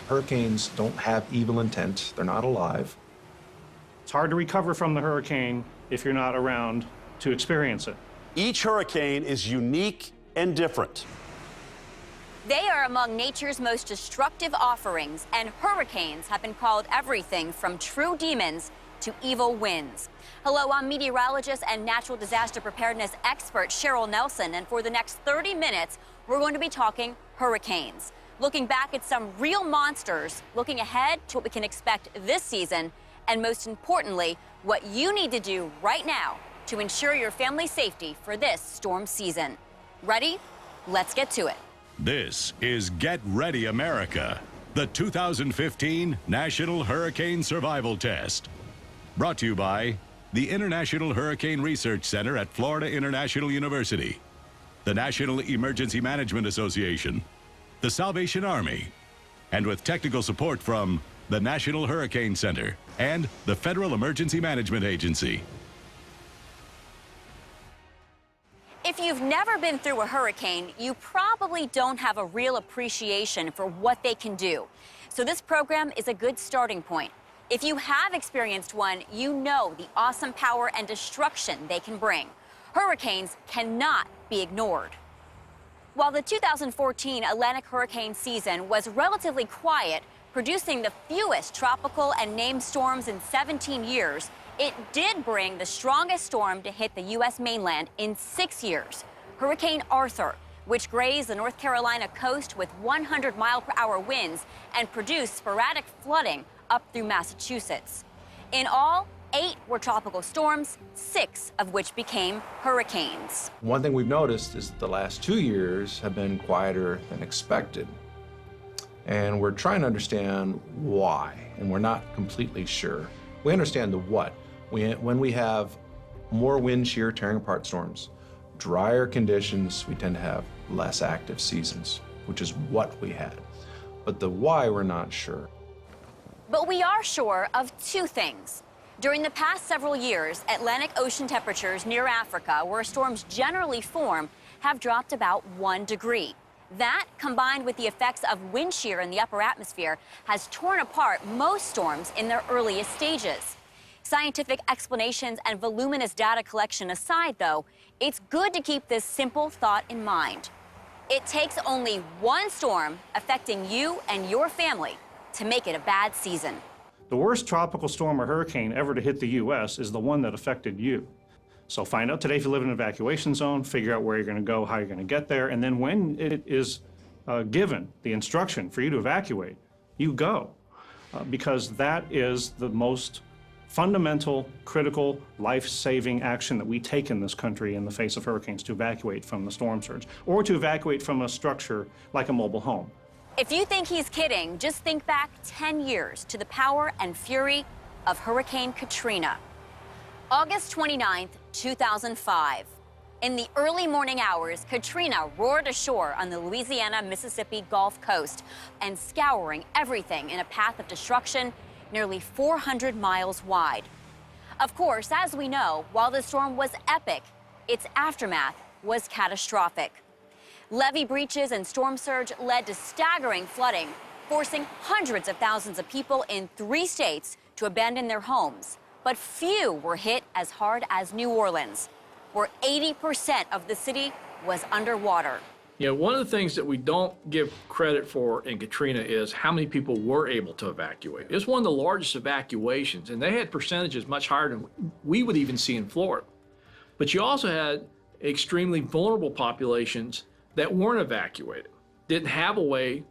Hurricanes don't have evil intent. They're not alive. It's hard to recover from the hurricane if you're not around to experience it. Each hurricane is unique and different. They are among nature's most destructive offerings, and hurricanes have been called everything from true demons to evil winds. Hello, I'm meteorologist and natural disaster preparedness expert Cheryl Nelson, and for the next 30 minutes, we're going to be talking hurricanes. Looking back at some real monsters, looking ahead to what we can expect this season, and most importantly, what you need to do right now to ensure your family's safety for this storm season. Ready? Let's get to it. This is Get Ready America, the 2015 National Hurricane Survival Test. Brought to you by the International Hurricane Research Center at Florida International University, the National Emergency Management Association, the Salvation Army, and with technical support from the National Hurricane Center and the Federal Emergency Management Agency. If you've never been through a hurricane, you probably don't have a real appreciation for what they can do. So this program is a good starting point. If you have experienced one, you know the awesome power and destruction they can bring. Hurricanes cannot be ignored. While the 2014 Atlantic hurricane season was relatively quiet, producing the fewest tropical and named storms in 17 years, it did bring the strongest storm to hit the U.S. mainland in 6 years, Hurricane Arthur, which grazed the North Carolina coast with 100-mile-per-hour winds and produced sporadic flooding up through Massachusetts. In all, 8 were tropical storms, 6 of which became hurricanes. One thing we've noticed is that the last 2 years have been quieter than expected. And we're trying to understand why, and we're not completely sure. We understand the what. When we have more wind shear tearing apart storms, drier conditions, we tend to have less active seasons, which is what we had. But the why, we're not sure. But we are sure of 2 things. During the past several years, Atlantic Ocean temperatures near Africa, where storms generally form, have dropped about 1 degree. That, combined with the effects of wind shear in the upper atmosphere, has torn apart most storms in their earliest stages. Scientific explanations and voluminous data collection aside, though, it's good to keep this simple thought in mind. It takes only 1 storm affecting you and your family to make it a bad season. The worst tropical storm or hurricane ever to hit the U.S. is the one that affected you. So find out today if you live in an evacuation zone, figure out where you're going to go, how you're going to get there, and then when it is given the instruction for you to evacuate, you go. Because that is the most fundamental, critical, life-saving action that we take in this country in the face of hurricanes, to evacuate from the storm surge, or to evacuate from a structure like a mobile home. If you think he's kidding, just think back 10 years to the power and fury of Hurricane Katrina. August 29th, 2005. In the early morning hours, Katrina roared ashore on the Louisiana-Mississippi Gulf Coast and scouring everything in a path of destruction nearly 400 miles wide. Of course, as we know, while the storm was epic, its aftermath was catastrophic. Levee breaches and storm surge led to staggering flooding, forcing hundreds of thousands of people in 3 states to abandon their homes. But few were hit as hard as New Orleans, where 80% of the city was underwater. You know, one of the things that we don't give credit for in Katrina is how many people were able to evacuate. It was one of the largest evacuations, and they had percentages much higher than we would even see in Florida. But you also had extremely vulnerable populations that weren't evacuated, didn't have a way,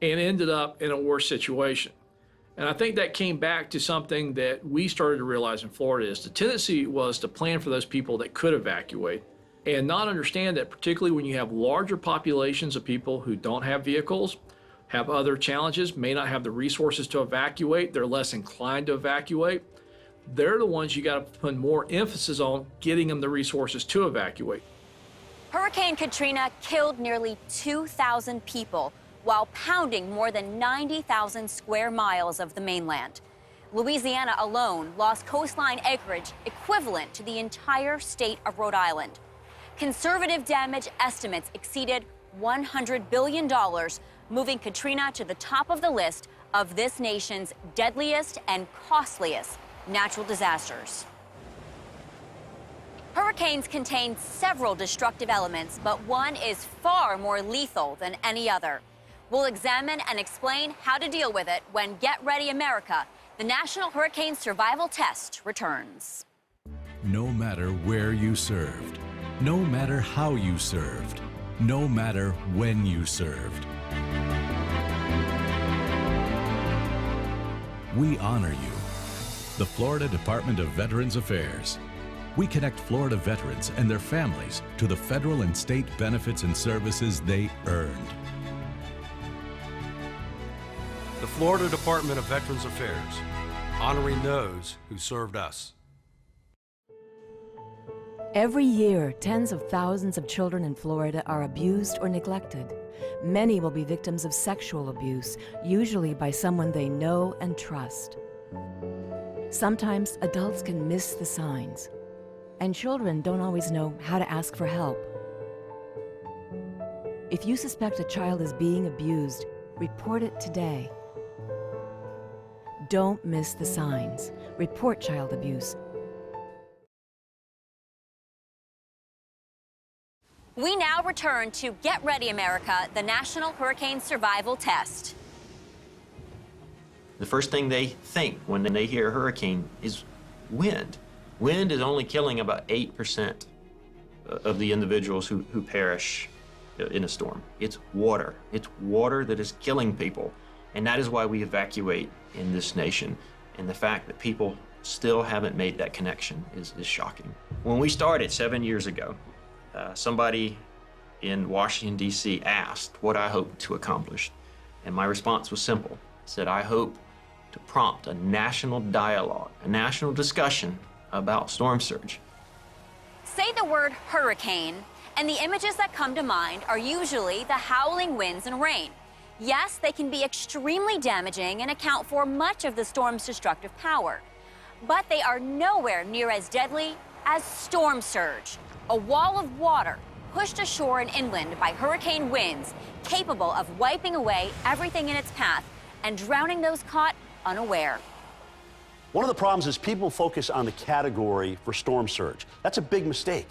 and ended up in a worse situation. And I think that came back to something that we started to realize in Florida is the tendency was to plan for those people that could evacuate and not understand that, particularly when you have larger populations of people who don't have vehicles, have other challenges, may not have the resources to evacuate, they're less inclined to evacuate, they're the ones you got to put more emphasis on getting them the resources to evacuate. Hurricane Katrina killed nearly 2,000 people while pounding more than 90,000 square miles of the mainland. Louisiana alone lost coastline acreage equivalent to the entire state of Rhode Island. Conservative damage estimates exceeded $100 billion, moving Katrina to the top of the list of this nation's deadliest and costliest natural disasters. Hurricanes contain several destructive elements, but one is far more lethal than any other. We'll examine and explain how to deal with it when Get Ready America, the National Hurricane Survival Test, returns. No matter where you served, no matter how you served, no matter when you served, we honor you. The Florida Department of Veterans Affairs. We connect Florida veterans and their families to the federal and state benefits and services they earned. The Florida Department of Veterans Affairs, honoring those who served us. Every year, tens of thousands of children in Florida are abused or neglected. Many will be victims of sexual abuse, usually by someone they know and trust. Sometimes adults can miss the signs, and children don't always know how to ask for help. If you suspect a child is being abused, report it today. Don't miss the signs. Report child abuse. We now return to Get Ready America, the National Hurricane Survival Test. The first thing they think when they hear a hurricane is wind. Wind is only killing about 8% of the individuals who perish in a storm. It's water. It's water that is killing people. And that is why we evacuate in this nation. And the fact that people still haven't made that connection is shocking. When we started 7 years ago, somebody in Washington, D.C. asked what I hoped to accomplish. And my response was simple. I said, I hope to prompt a national dialogue, a national discussion about storm surge. Say the word hurricane, and the images that come to mind are usually the howling winds and rain. Yes, they can be extremely damaging and account for much of the storm's destructive power. But they are nowhere near as deadly as storm surge, a wall of water pushed ashore and inland by hurricane winds, capable of wiping away everything in its path and drowning those caught unaware. One of the problems is people focus on the category for storm surge. That's a big mistake.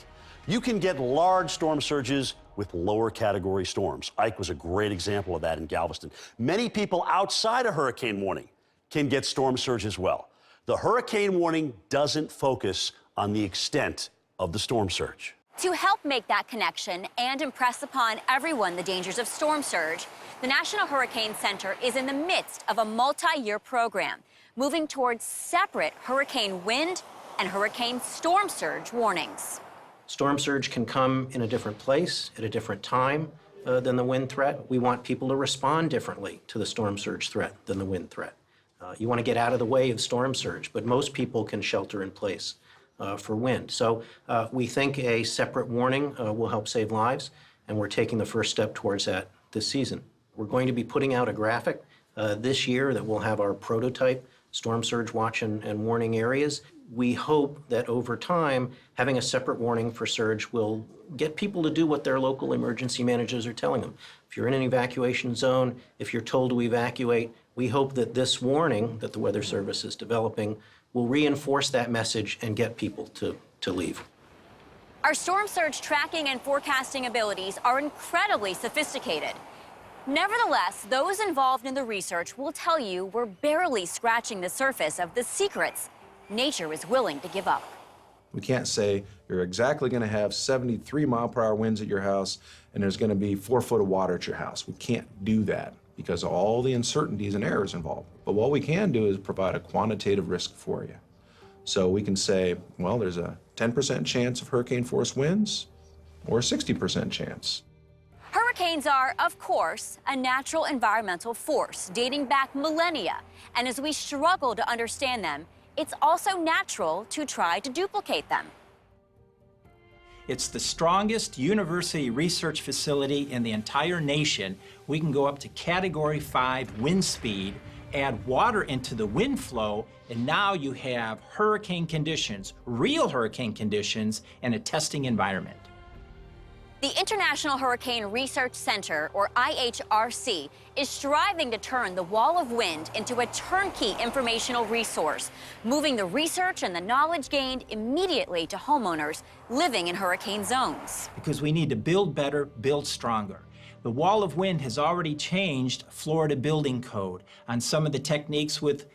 You can get large storm surges with lower category storms. Ike was a great example of that in Galveston. Many people outside a hurricane warning can get storm surge as well. The hurricane warning doesn't focus on the extent of the storm surge. To help make that connection and impress upon everyone the dangers of storm surge, the National Hurricane Center is in the midst of a multi-year program, moving towards separate hurricane wind and hurricane storm surge warnings. Storm surge can come in a different place at a different time than the wind threat. We want people to respond differently to the storm surge threat than the wind threat. You want to get out of the way of storm surge, but most people can shelter in place for wind. So we think a separate warning will help save lives, and we're taking the first step towards that this season. We're going to be putting out a graphic this year that will have our prototype storm surge watch and warning areas. We hope that over time, having a separate warning for surge will get people to do what their local emergency managers are telling them. If you're in an evacuation zone, if you're told to evacuate, we hope that this warning that the Weather Service is developing will reinforce that message and get people to leave. Our storm surge tracking and forecasting abilities are incredibly sophisticated. Nevertheless, those involved in the research will tell you we're barely scratching the surface of the secrets nature is willing to give up. We can't say you're exactly going to have 73 mile-per-hour winds at your house and there's going to be 4 foot of water at your house. We can't do that because of all the uncertainties and errors involved. But what we can do is provide a quantitative risk for you. So we can say, well, there's a 10% chance of hurricane-force winds or a 60% chance. Hurricanes are, of course, a natural environmental force dating back millennia. And as we struggle to understand them, it's also natural to try to duplicate them. It's the strongest university research facility in the entire nation. We can go up to Category 5 wind speed, add water into the wind flow, and now you have hurricane conditions, real hurricane conditions, and a testing environment. The International Hurricane Research Center, or IHRC, is striving to turn the wall of wind into a turnkey informational resource, moving the research and the knowledge gained immediately to homeowners living in hurricane zones. Because we need to build better, build stronger. The wall of wind has already changed Florida building code on some of the techniques with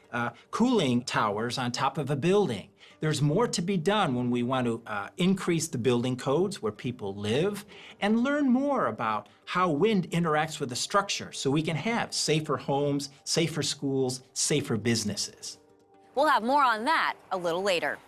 cooling towers on top of a building. There's more to be done when we want to increase the building codes where people live and learn more about how wind interacts with the structure so we can have safer homes, safer schools, safer businesses. We'll have more on that a little later.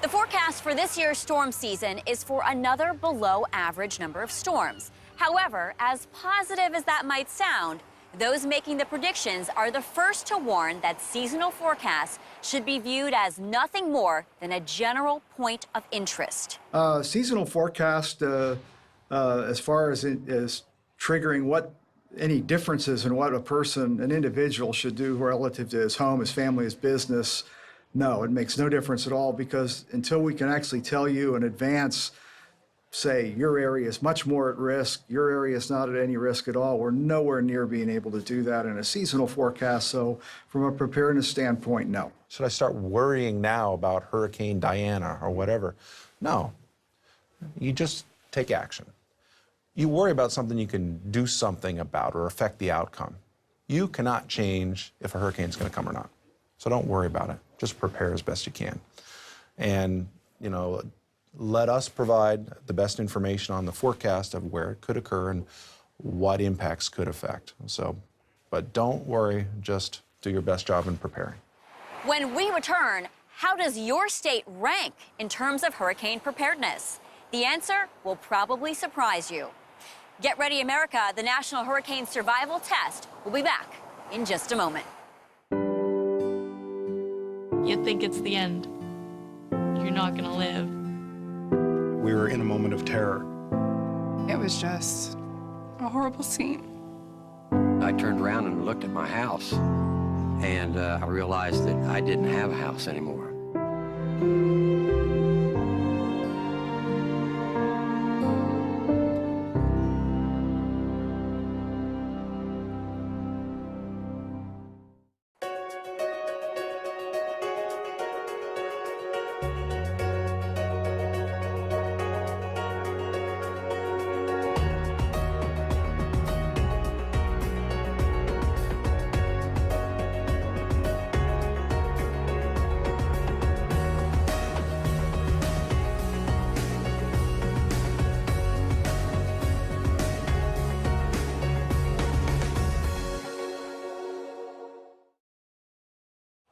The forecast for this year's storm season is for another below average number of storms. However, as positive as that might sound, those making the predictions are the first to warn that seasonal forecasts should be viewed as nothing more than a general point of interest. Seasonal forecast, as far as triggering any differences in what an individual should do relative to his home, his family, his business, no, it makes no difference at all, because until we can actually tell you in advance, say your area is much more at risk, your area is not at any risk at all, we're nowhere near being able to do that in a seasonal forecast. So from a preparedness standpoint, no. Should I start worrying now about Hurricane Diana or whatever? No. You just take action. You worry about something you can do something about or affect the outcome. You cannot change if a hurricane's going to come or not. So don't worry about it. Just prepare as best you can. And, let us provide the best information on the forecast of where it could occur and what impacts could affect. But don't worry, just do your best job in preparing. When we return, how does your state rank in terms of hurricane preparedness? The answer will probably surprise you. Get Ready America, the National Hurricane Survival Test. We'll be back in just a moment. You think it's the end. You're not gonna live. We were in a moment of terror. It was just a horrible scene. I turned around and looked at my house, and I realized that I didn't have a house anymore.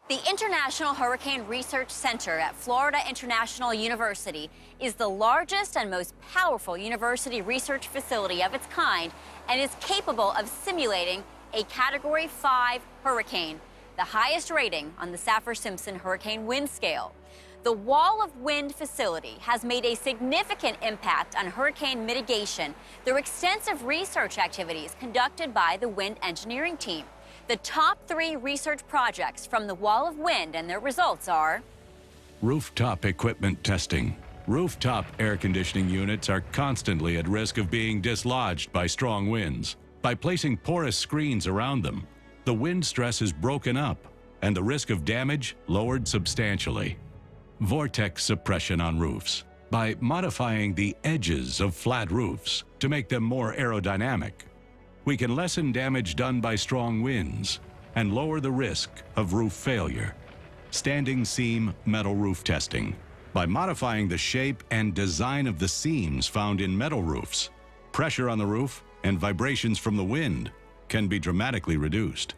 The International Hurricane Research Center at Florida International University is the largest and most powerful university research facility of its kind and is capable of simulating a Category 5 hurricane, the highest rating on the Saffir-Simpson hurricane wind scale. The Wall of Wind facility has made a significant impact on hurricane mitigation through extensive research activities conducted by the wind engineering team. The top 3 research projects from the Wall of Wind and their results are: rooftop equipment testing. Rooftop air conditioning units are constantly at risk of being dislodged by strong winds. By placing porous screens around them, the wind stress is broken up and the risk of damage lowered substantially. Vortex suppression on roofs. By modifying the edges of flat roofs to make them more aerodynamic, we can lessen damage done by strong winds and lower the risk of roof failure. Standing seam metal roof testing. By modifying the shape and design of the seams found in metal roofs, pressure on the roof and vibrations from the wind can be dramatically reduced.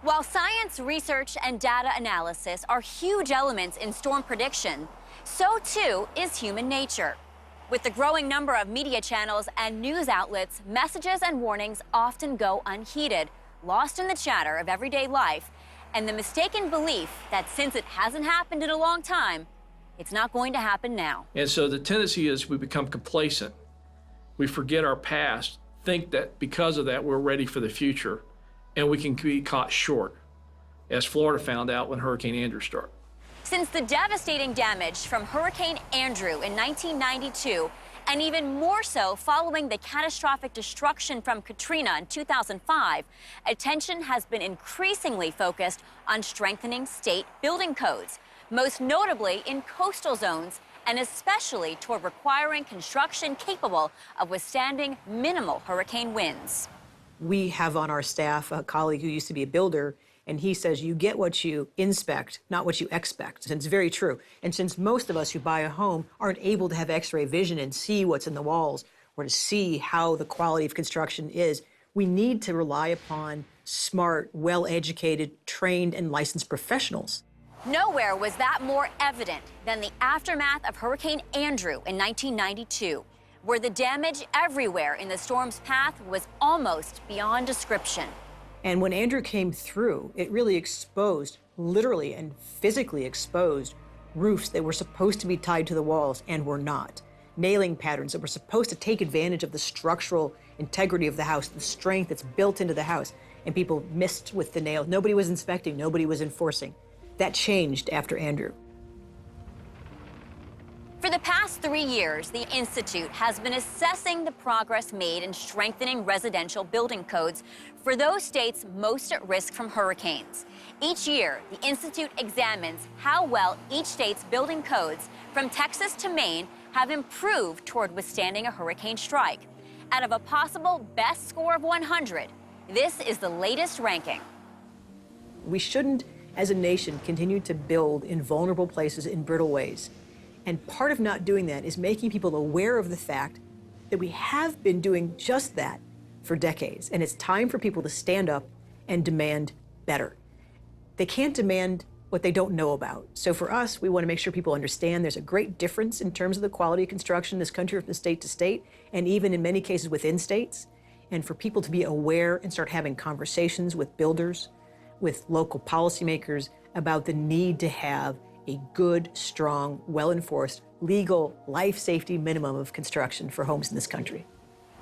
While science, research, and data analysis are huge elements in storm prediction, so too is human nature. With the growing number of media channels and news outlets, messages and warnings often go unheeded, lost in the chatter of everyday life, and the mistaken belief that since it hasn't happened in a long time, it's not going to happen now. And so the tendency is we become complacent We forget our past, think that because of that we're ready for the future, and we can be caught short, as Florida found out when Hurricane Andrew started. Since the devastating damage from Hurricane Andrew in 1992, and even more so following the catastrophic destruction from Katrina in 2005, attention has been increasingly focused on strengthening state building codes, most notably in coastal zones, and especially toward requiring construction capable of withstanding minimal hurricane winds. We have on our staff a colleague who used to be a builder, and he says you get what you inspect, not what you expect. And it's very true. And since most of us who buy a home aren't able to have X-ray vision and see what's in the walls or to see how the quality of construction is, we need to rely upon smart, well-educated, trained, and licensed professionals. Nowhere was that more evident than the aftermath of Hurricane Andrew in 1992, where the damage everywhere in the storm's path was almost beyond description. And when Andrew came through, it really exposed, literally and physically exposed, roofs that were supposed to be tied to the walls and were not. Nailing patterns that were supposed to take advantage of the structural integrity of the house, the strength that's built into the house, and people missed with the nail. Nobody was inspecting, nobody was enforcing. That changed after Andrew. For the past 3 years, the Institute has been assessing the progress made in strengthening residential building codes for those states most at risk from hurricanes. Each year, the Institute examines how well each state's building codes, from Texas to Maine, have improved toward withstanding a hurricane strike. Out of a possible best score of 100, this is the latest ranking. We shouldn't, as a nation, continue to build in vulnerable places in brittle ways. And part of not doing that is making people aware of the fact that we have been doing just that for decades. And it's time for people to stand up and demand better. They can't demand what they don't know about. So for us, we want to make sure people understand there's a great difference in terms of the quality of construction in this country from state to state, and even in many cases within states. And for people to be aware and start having conversations with builders, with local policymakers about the need to have a good, strong, well-enforced, legal, life safety minimum of construction for homes in this country.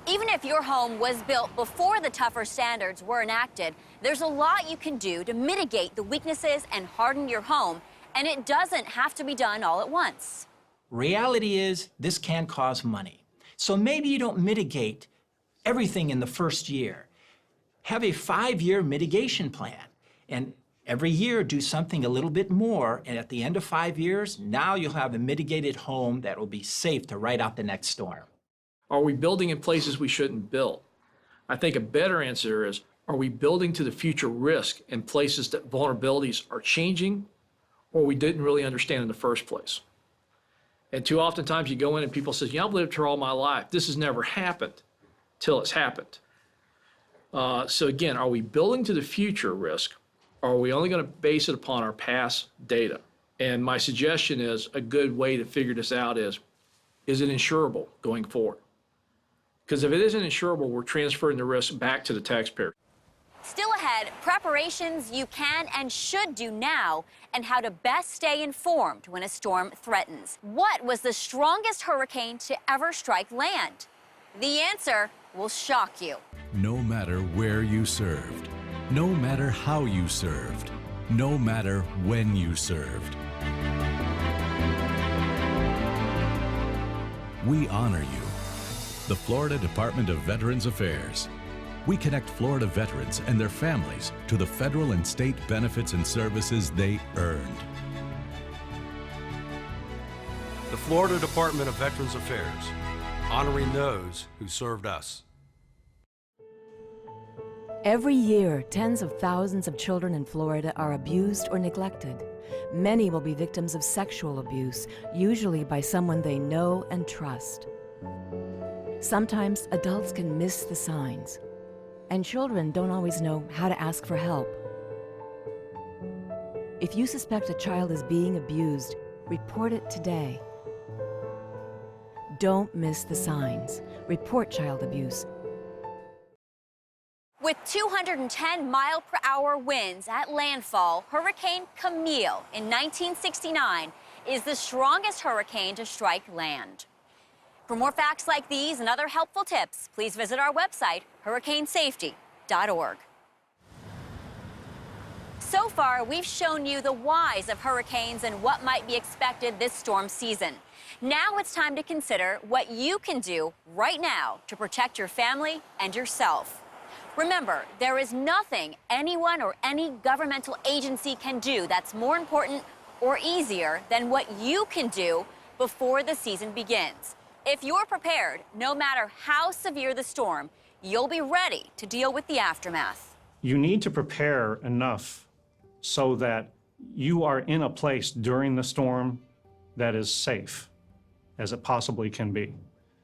Even if your home was built before the tougher standards were enacted, there's a lot you can do to mitigate the weaknesses and harden your home, and it doesn't have to be done all at once. Reality is, this can cost money. So maybe you don't mitigate everything in the first year. Have a 5-year mitigation plan, and every year do something a little bit more, and at the end of 5 years, now you'll have a mitigated home that will be safe to ride out the next storm. Are we building in places we shouldn't build? I think a better answer is, are we building to the future risk in places that vulnerabilities are changing or we didn't really understand in the first place? And too often times you go in and people say, yeah, I've lived here all my life. This has never happened till it's happened. So again, are we building to the future risk? Or are we only going to base it upon our past data? And my suggestion is a good way to figure this out is it insurable going forward? Because if it isn't insurable, we're transferring the risk back to the taxpayer. Still ahead, preparations you can and should do now, and how to best stay informed when a storm threatens. What was the strongest hurricane to ever strike land? The answer will shock you. No matter where you served, no matter how you served, no matter when you served. We honor you. The Florida Department of Veterans Affairs. We connect Florida veterans and their families to the federal and state benefits and services they earned. The Florida Department of Veterans Affairs, honoring those who served us. Every year, tens of thousands of children in Florida are abused or neglected. Many will be victims of sexual abuse, usually by someone they know and trust. Sometimes adults can miss the signs, and children don't always know how to ask for help. If you suspect a child is being abused, report it today. Don't miss the signs. Report child abuse. With 210-mile-per-hour winds at landfall, Hurricane Camille in 1969 is the strongest hurricane to strike land. For more facts like these and other helpful tips, please visit our website, hurricanesafety.org. So far, we've shown you the whys of hurricanes and what might be expected this storm season. Now it's time to consider what you can do right now to protect your family and yourself. Remember, there is nothing anyone or any governmental agency can do that's more important or easier than what you can do before the season begins. If you're prepared, no matter how severe the storm, you'll be ready to deal with the aftermath. You need to prepare enough so that you are in a place during the storm that is safe as it possibly can be.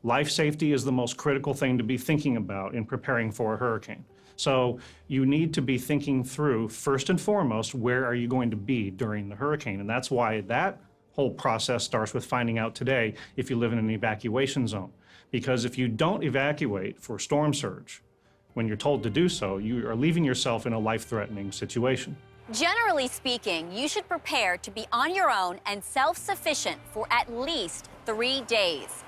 Life safety is the most critical thing to be thinking about in preparing for a hurricane. So you need to be thinking through, first and foremost, where are you going to be during the hurricane? And that's why that whole process starts with finding out today if you live in an evacuation zone. Because if you don't evacuate for storm surge, when you're told to do so, you are leaving yourself in a life-threatening situation. Generally speaking, you should prepare to be on your own and self-sufficient for at least 3 days.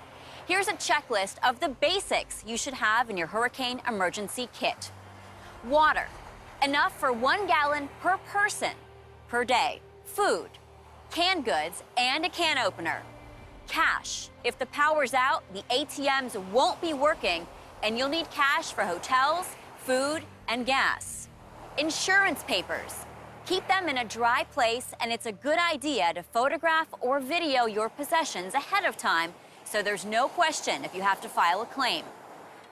Here's a checklist of the basics you should have in your hurricane emergency kit. Water, enough for 1 gallon per person per day. Food, canned goods, and a can opener. Cash, if the power's out, the ATMs won't be working, and you'll need cash for hotels, food, and gas. Insurance papers. Keep them in a dry place, and it's a good idea to photograph or video your possessions ahead of time so there's no question if you have to file a claim.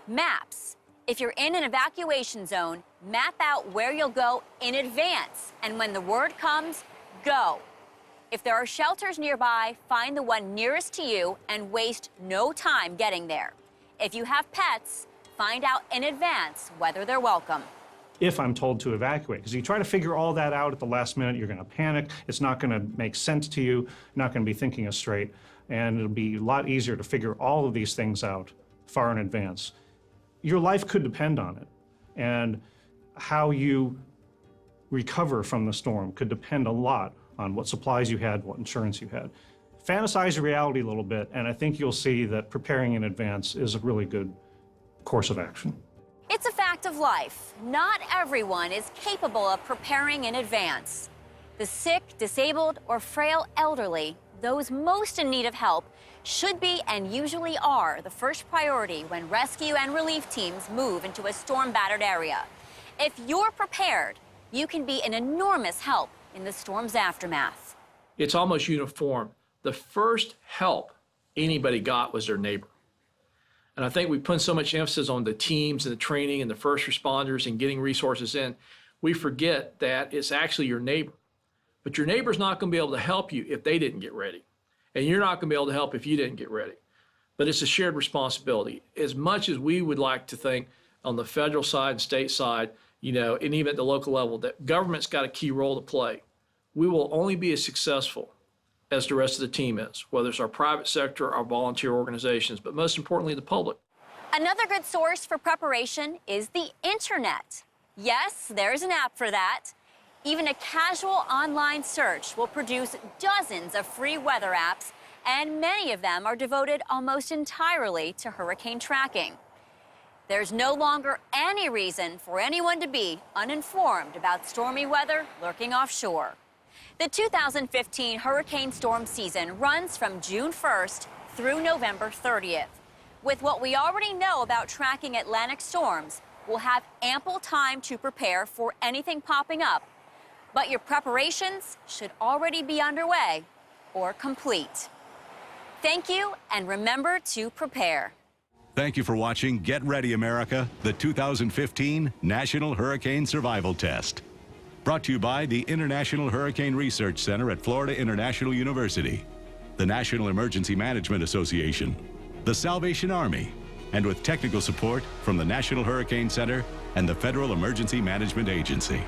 Maps. If you're in an evacuation zone, map out where you'll go in advance, and when the word comes, go. If there are shelters nearby, find the one nearest to you and waste no time getting there. If you have pets, find out in advance whether they're welcome. If I'm told to evacuate, because you try to figure all that out at the last minute, you're going to panic, it's not going to make sense to you, you're not going to be thinking straight, and it'll be a lot easier to figure all of these things out far in advance. Your life could depend on it, and how you recover from the storm could depend a lot on what supplies you had, what insurance you had. Fantasize your reality a little bit, and I think you'll see that preparing in advance is a really good course of action. It's a fact of life. Not everyone is capable of preparing in advance. The sick, disabled, or frail elderly, those most in need of help, should be and usually are the first priority when rescue and relief teams move into a storm-battered area. If you're prepared, you can be an enormous help in the storm's aftermath. It's almost uniform. The first help anybody got was their neighbor. And I think we put so much emphasis on the teams and the training and the first responders and getting resources in, we forget that it's actually your neighbor. But your neighbor's not going to be able to help you if they didn't get ready. And you're not going to be able to help if you didn't get ready. But it's a shared responsibility. As much as we would like to think on the federal side and state side, you know, and even at the local level, that government's got a key role to play, we will only be as successful as the rest of the team is, whether it's our private sector, our volunteer organizations, but most importantly, the public. Another good source for preparation is the internet. Yes, there's an app for that. Even a casual online search will produce dozens of free weather apps, and many of them are devoted almost entirely to hurricane tracking. There's no longer any reason for anyone to be uninformed about stormy weather lurking offshore. The 2015 hurricane storm season runs from June 1st through November 30th. With what we already know about tracking Atlantic storms, we'll have ample time to prepare for anything popping up. But your preparations should already be underway or complete. Thank you, and remember to prepare. Thank you for watching Get Ready America, the 2015 National Hurricane Survival Test. Brought to you by the International Hurricane Research Center at Florida International University, the National Emergency Management Association, the Salvation Army, and with technical support from the National Hurricane Center and the Federal Emergency Management Agency.